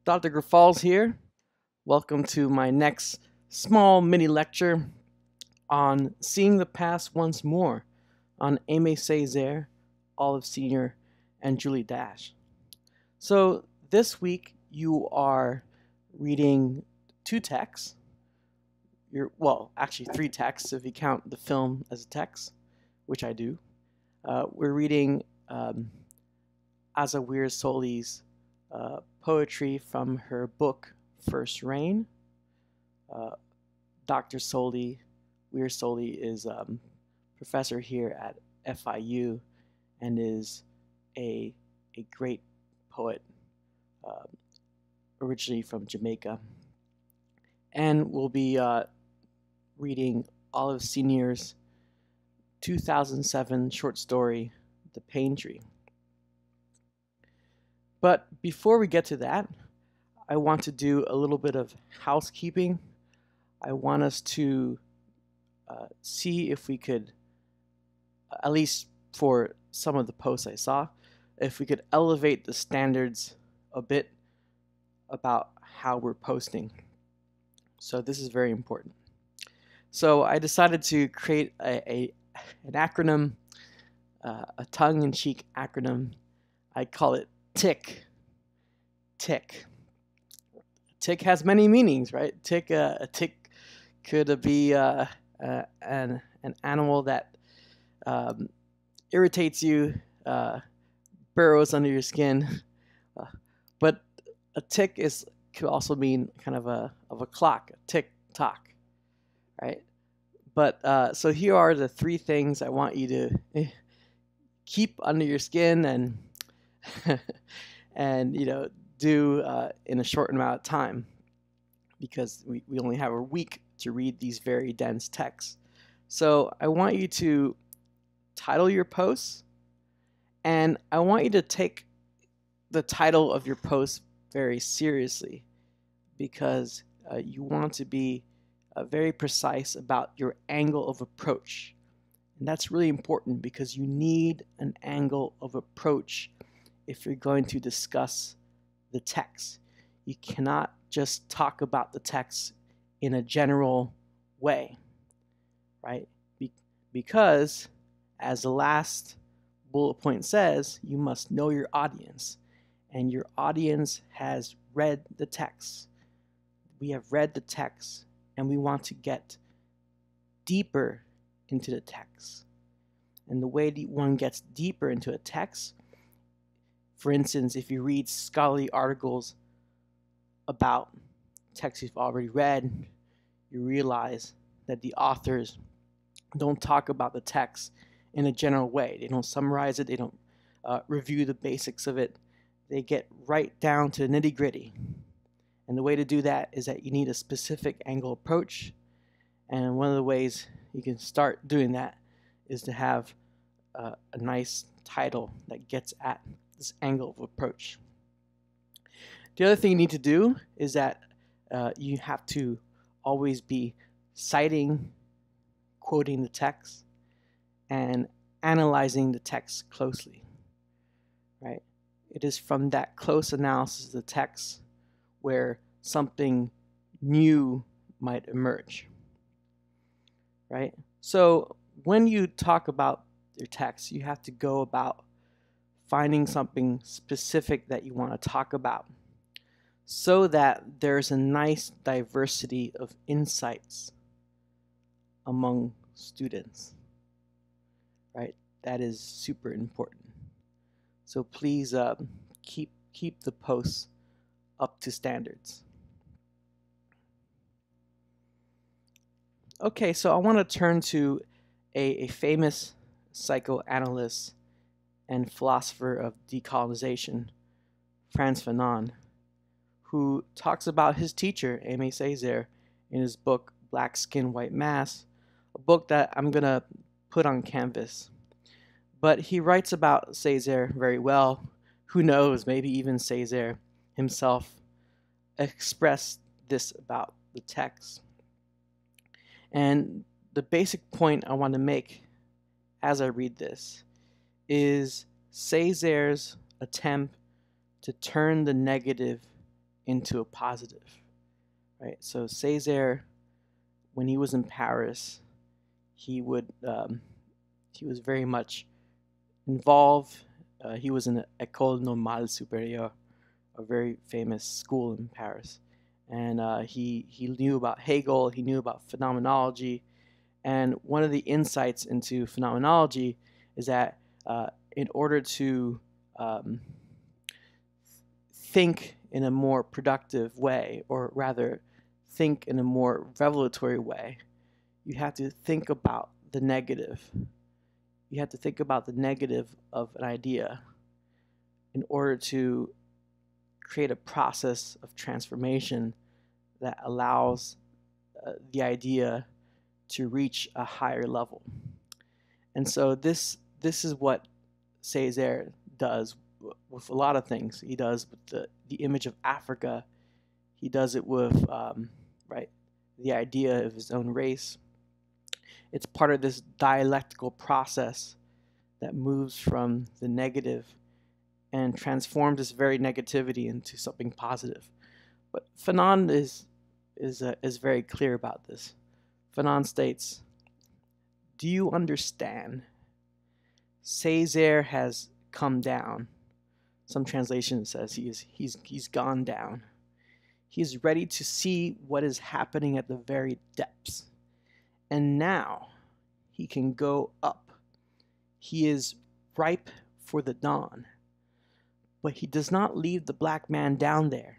Dr. Grafals here. Welcome to my next small mini lecture on Seeing the Past Once More on Aime, Saire, Olive Sr., and Julie Dash. So this week you are reading two texts. Actually three texts if you count the film as a text, which I do. We're reading Asa Weir Soli's poetry from her book First Rain. Dr. Weir Soli, is professor here at FIU and is a great poet, originally from Jamaica. And we'll be reading Olive Sr.'s 2007 short story, The Pain Tree. But before we get to that, I want to do a little bit of housekeeping. I want us to see if we could, at least for some of the posts I saw, if we could elevate the standards a bit about how we're posting. So this is very important. So I decided to create an acronym, a tongue-in-cheek acronym. I call it TICK. Tick. Tick has many meanings, right? A tick could be an animal that irritates you, burrows under your skin. But a tick could also mean kind of a clock, a tick tock, right? But so here are the three things I want you to keep under your skin and and do in a short amount of time, because we only have a week to read these very dense texts. So I want you to title your posts, and I want you to take the title of your post very seriously, because you want to be very precise about your angle of approach. And that's really important, because you need an angle of approach if you're going to discuss the text. You cannot just talk about the text in a general way, right? Because, as the last bullet point says, you must know your audience, and your audience has read the text. We have read the text, and we want to get deeper into the text. And the way one gets deeper into a text, for instance, if you read scholarly articles about texts you've already read, you realize that the authors don't talk about the text in a general way. They don't summarize it. They don't review the basics of it. They get right down to the nitty-gritty. And the way to do that is that you need a specific angle approach. And one of the ways you can start doing that is to have a nice title that gets at this angle of approach. The other thing you need to do is that you have to always be citing, quoting the text, and analyzing the text closely, right? It is from that close analysis of the text where something new might emerge, right? So when you talk about your text, you have to go about finding something specific that you want to talk about, so that there's a nice diversity of insights among students, right? That is super important. So please keep the posts up to standards. Okay, so I want to turn to a famous psychoanalyst and philosopher of decolonization, Frantz Fanon, who talks about his teacher, Aime Saire, in his book Black Skin, White Mass, a book that I'm going to put on canvas. But he writes about Saire very well. Who knows, maybe even Saire himself expressed this about the text. And the basic point I want to make as I read this is Saire's attempt to turn the negative into a positive, right? So Césaire, when he was in Paris, he was very much involved. He was in the École Normale Supérieure, a very famous school in Paris, and he knew about Hegel. He knew about phenomenology, and one of the insights into phenomenology is that in order to think in a more productive way, or rather think in a more revelatory way, you have to think about the negative. You have to think about the negative of an idea in order to create a process of transformation that allows the idea to reach a higher level. And so this is what Césaire does with a lot of things. He does with the image of Africa. He does it with right, the idea of his own race. It's part of this dialectical process that moves from the negative and transforms this very negativity into something positive. But Fanon is very clear about this. Fanon states, "Do you understand? Césaire has come down." Some translation says he's gone down. He is ready to see what is happening at the very depths. And now he can go up. He is ripe for the dawn. But he does not leave the black man down there.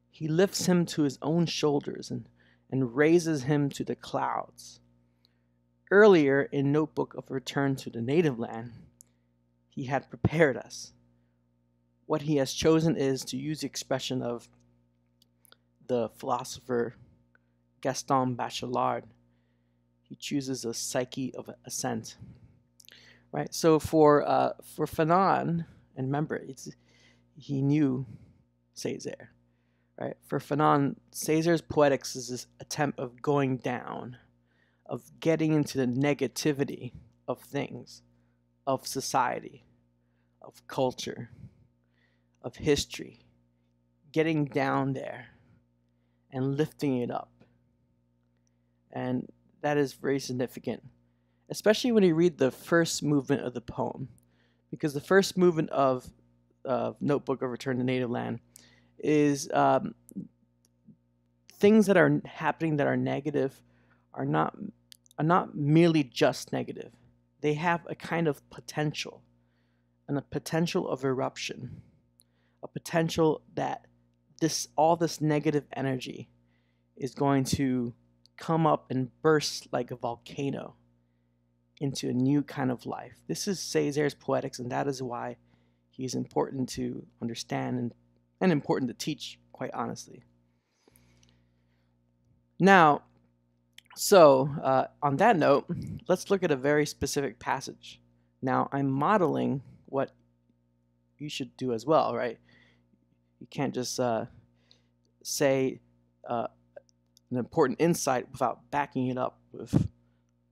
He lifts him to his own shoulders and raises him to the clouds. Earlier in Notebook of Return to the Native Land, he had prepared us. What he has chosen is to use the expression of the philosopher Gaston Bachelard. He chooses a psyche of ascent, right? So for Fanon, and remember, he knew Césaire, right? For Fanon, Césaire's poetics is this attempt of going down, of getting into the negativity of things, of society, of culture, of history, getting down there and lifting it up. And that is very significant, especially when you read the first movement of the poem, because the first movement of Notebook of Return to Native Land is things that are happening that are negative are not merely just negative. They have a kind of potential, and a potential of eruption, a potential that all this negative energy is going to come up and burst like a volcano into a new kind of life. This is Césaire's poetics, and that is why he's important to understand and important to teach, quite honestly. Now, so on that note, let's look at a very specific passage. Now, I'm modeling what you should do as well, right? You can't just say an important insight without backing it up with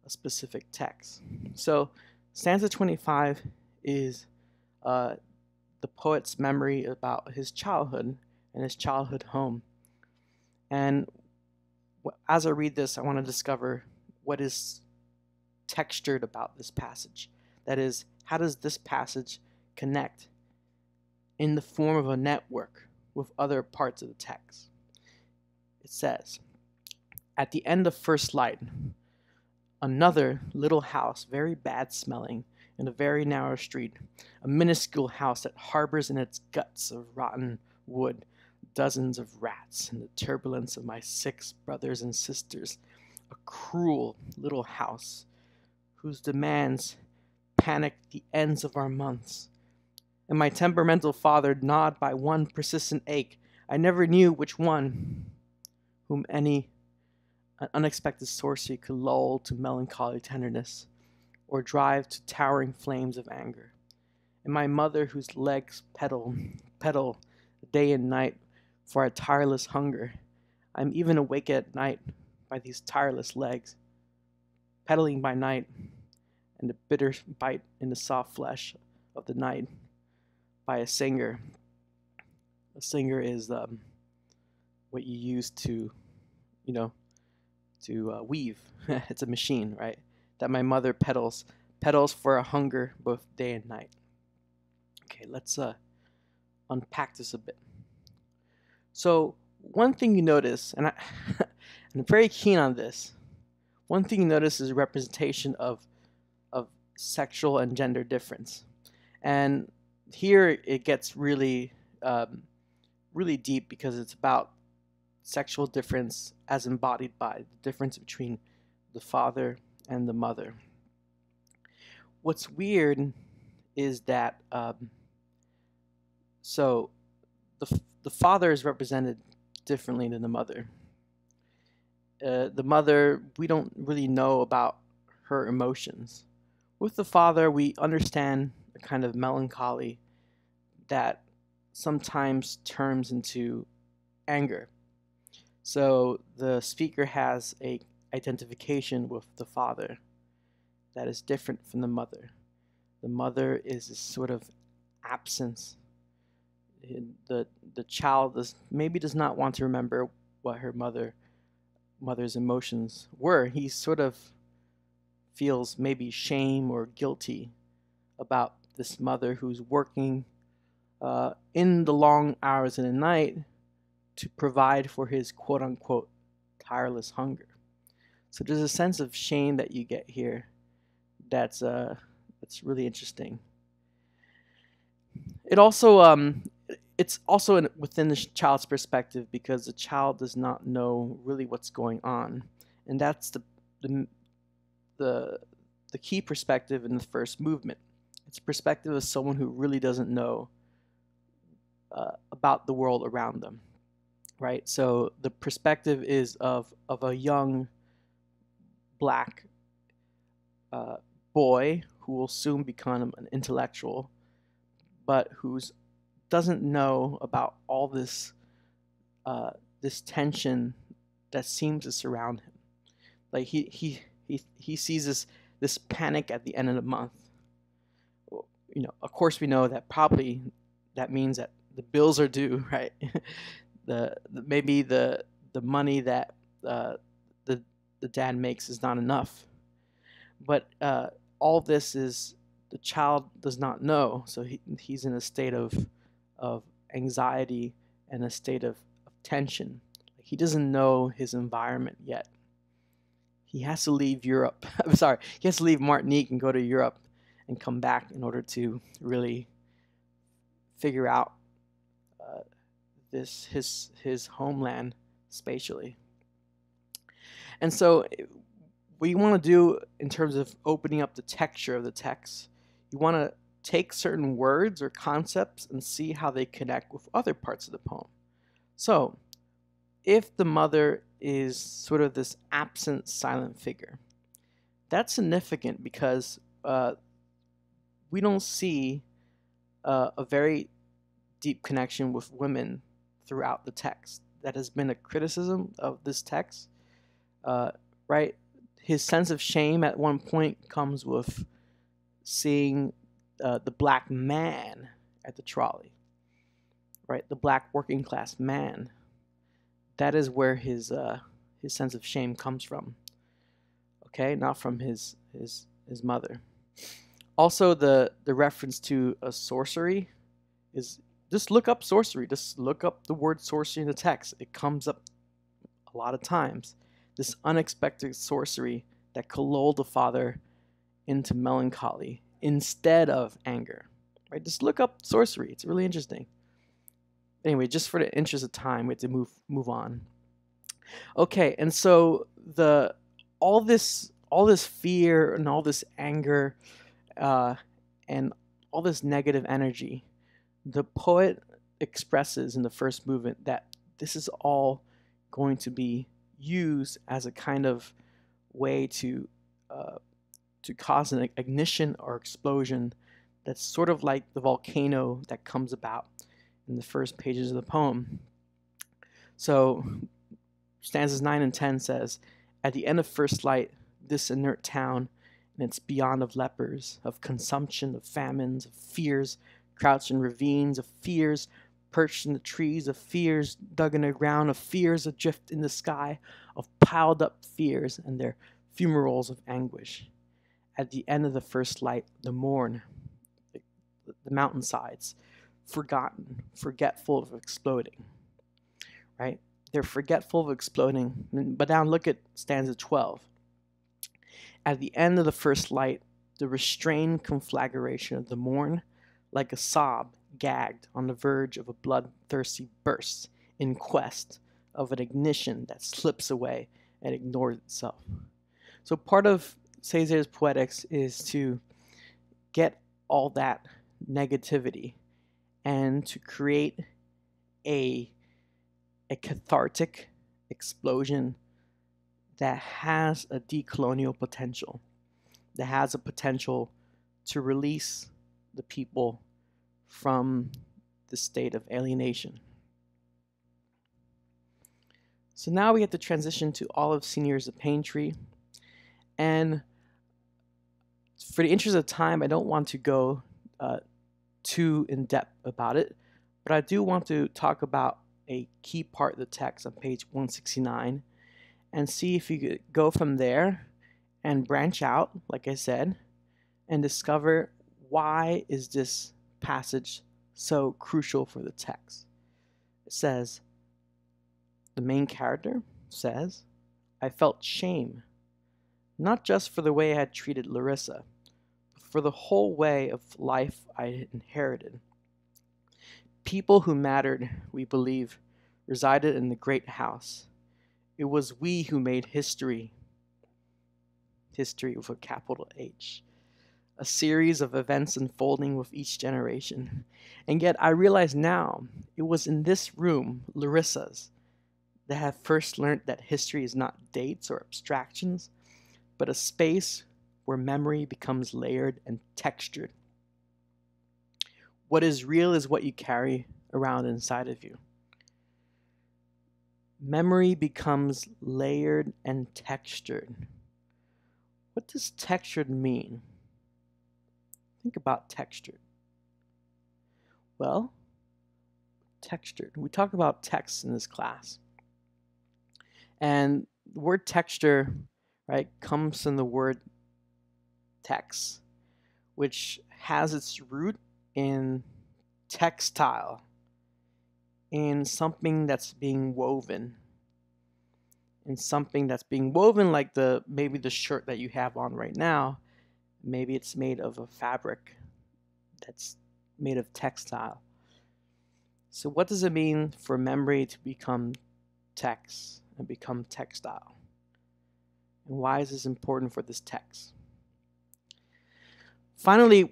a specific text. So, stanza 25 is the poet's memory about his childhood and his childhood home. And as I read this, I want to discover what is textured about this passage. That is, how does this passage connect in the form of a network with other parts of the text? It says, at the end of first light, another little house, very bad smelling, in a very narrow street, a minuscule house that harbors in its guts of rotten wood dozens of rats and the turbulence of my 6 brothers and sisters, a cruel little house whose demands panic the ends of our months. And my temperamental father gnawed by one persistent ache. I never knew which one, whom an unexpected sorcery could lull to melancholy tenderness, or drive to towering flames of anger. And my mother, whose legs pedal day and night for a tireless hunger. I'm even awake at night by these tireless legs, pedaling by night, and the bitter bite in the soft flesh of the night by a singer. A singer is what you use to, you know, to weave. It's a machine, right? That my mother pedals for a hunger both day and night. Okay, let's unpack this a bit. So one thing you notice, and I'm very keen on this. One thing you notice is representation of sexual and gender difference, and here it gets really really deep because it's about sexual difference as embodied by the difference between the father and the mother. What's weird is that so the father is represented differently than the mother. The mother, we don't really know about her emotions. With the father, we understand a kind of melancholy that sometimes turns into anger. So the speaker has a identification with the father that is different from the mother. The mother is a sort of absence. The child does not want to remember what her mother's emotions were. He sort of feels maybe shame or guilty about this mother who's working in the long hours in the night to provide for his quote-unquote tireless hunger. So there's a sense of shame that you get here that's really interesting. It's also within the child's perspective because the child does not know really what's going on, and that's the key perspective in the first movement. It's a perspective of someone who really doesn't know about the world around them, right? So the perspective is of a young black boy who will soon become an intellectual, but who's doesn't know about all this this tension that seems to surround him. Like he sees this panic at the end of the month. You know, of course, we know that probably that means that the bills are due, right? Maybe the money that the dad makes is not enough, but all this is the child does not know, so he's in a state of anxiety and a state of tension. He doesn't know his environment yet. He has to leave Europe. I'm sorry, he has to leave Martinique and go to Europe and come back in order to really figure out his homeland spatially. And so what you want to do in terms of opening up the texture of the text, you want to take certain words or concepts and see how they connect with other parts of the poem. So if the mother is sort of this absent silent figure, that's significant because we don't see a very deep connection with women throughout the text. That has been a criticism of this text, right? His sense of shame at one point comes with seeing the black man at the trolley, right? The black working class man. That is where his sense of shame comes from. Okay, not from his mother. Also, the reference to a sorcery is, just look up sorcery. Just look up the word sorcery in the text. It comes up a lot of times. This unexpected sorcery that could lull the father into melancholy instead of anger. Right? Just look up sorcery. It's really interesting. Anyway, just for the interest of time, we have to move on. Okay, and so all this fear and all this anger and all this negative energy, the poet expresses in the first movement that this is all going to be used as a kind of way to cause an ignition or explosion that's sort of like the volcano that comes about in the first pages of the poem. So stanzas 9 and 10 says, at the end of first light, this inert town and its beyond of lepers, of consumption, of famines, of fears, crouched in ravines, of fears, perched in the trees, of fears dug in the ground, of fears adrift in the sky, of piled up fears and their fumaroles of anguish. At the end of the first light, the morn, the mountainsides, forgotten, forgetful of exploding, right? They're forgetful of exploding. But now look at stanza 12. At the end of the first light, the restrained conflagration of the morn, like a sob, gagged on the verge of a bloodthirsty burst in quest of an ignition that slips away and ignores itself. So part of Saire's poetics is to get all that negativity and to create a cathartic explosion that has a decolonial potential, that has a potential to release the people from the state of alienation. So now we have to transition to Olive Senior's The Pain Tree. And for the interest of time, I don't want to go too in depth about it, but I do want to talk about a key part of the text on page 169 and see if you could go from there and branch out, like I said, and discover why is this passage so crucial for the text. It says, the main character says, I felt shame, not just for the way I had treated Larissa, but for the whole way of life I had inherited. People who mattered, we believe, resided in the great house. It was we who made history with a capital H, a series of events unfolding with each generation. And yet I realize now, it was in this room, Larissa's, that I have first learned that history is not dates or abstractions, but a space where memory becomes layered and textured. What is real is what you carry around inside of you. Memory becomes layered and textured. What does textured mean? Think about textured. Well, textured. We talk about text in this class. And the word texture, right, comes from the word text, which has its root in textile, in something that's being woven, like maybe the shirt that you have on right now. Maybe it's made of a fabric that's made of textile. So what does it mean for memory to become text and become textile? And why is this important for this text? Finally,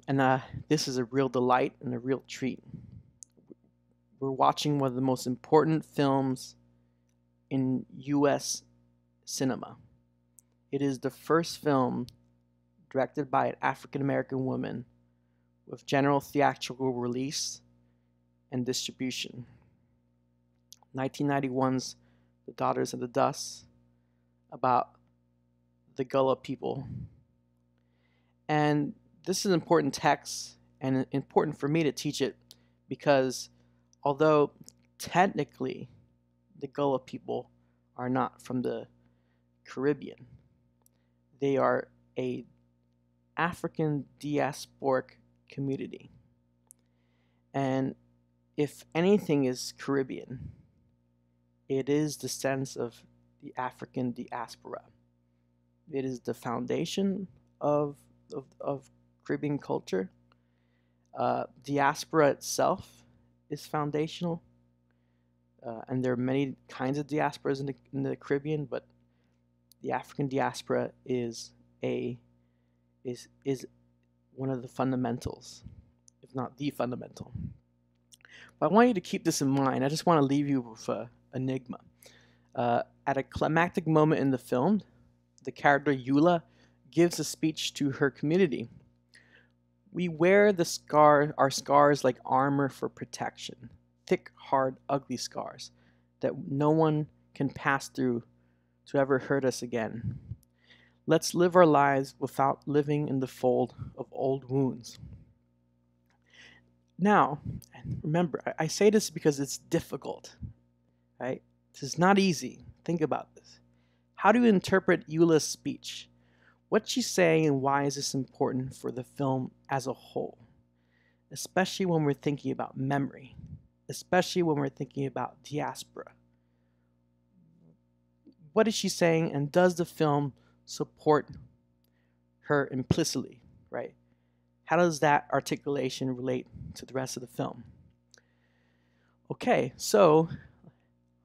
and this is a real delight and a real treat, we're watching one of the most important films in U.S. cinema. It is the first film directed by an African-American woman with general theatrical release and distribution. 1991's The Daughters of the Dust, about the Gullah people. And this is an important text and important for me to teach it because although technically the Gullah people are not from the Caribbean, they are a African diasporic community. And if anything is Caribbean, it is the sense of the African diaspora. It is the foundation of Caribbean culture. Diaspora itself is foundational, and there are many kinds of diasporas in the Caribbean, but the African diaspora is one of the fundamentals, if not the fundamental. But I want you to keep this in mind. I just want to leave you with an enigma. At a climactic moment in the film, the character Eula gives a speech to her community. We wear our scars like armor for protection, thick, hard, ugly scars that no one can pass through to ever hurt us again. Let's live our lives without living in the fold of old wounds. Now, and remember, I say this because it's difficult, right? This is not easy. Think about this. How do you interpret Eula's speech? What's she saying and why is this important for the film as a whole? Especially when we're thinking about memory, especially when we're thinking about diaspora. What is she saying, and does the film support her implicitly, right? How does that articulation relate to the rest of the film? Okay, so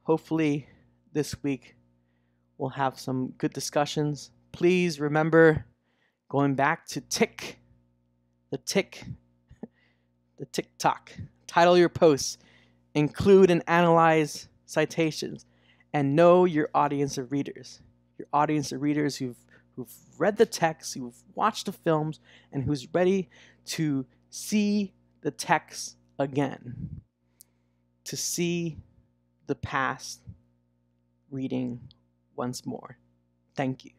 hopefully this week we'll have some good discussions. Please remember, going back to the TikTok. Title your posts, include and analyze citations, and know your audience of readers. Your audience of readers who've read the text, who've watched the films, and who's ready to see the text again, to see the past reading once more. Thank you.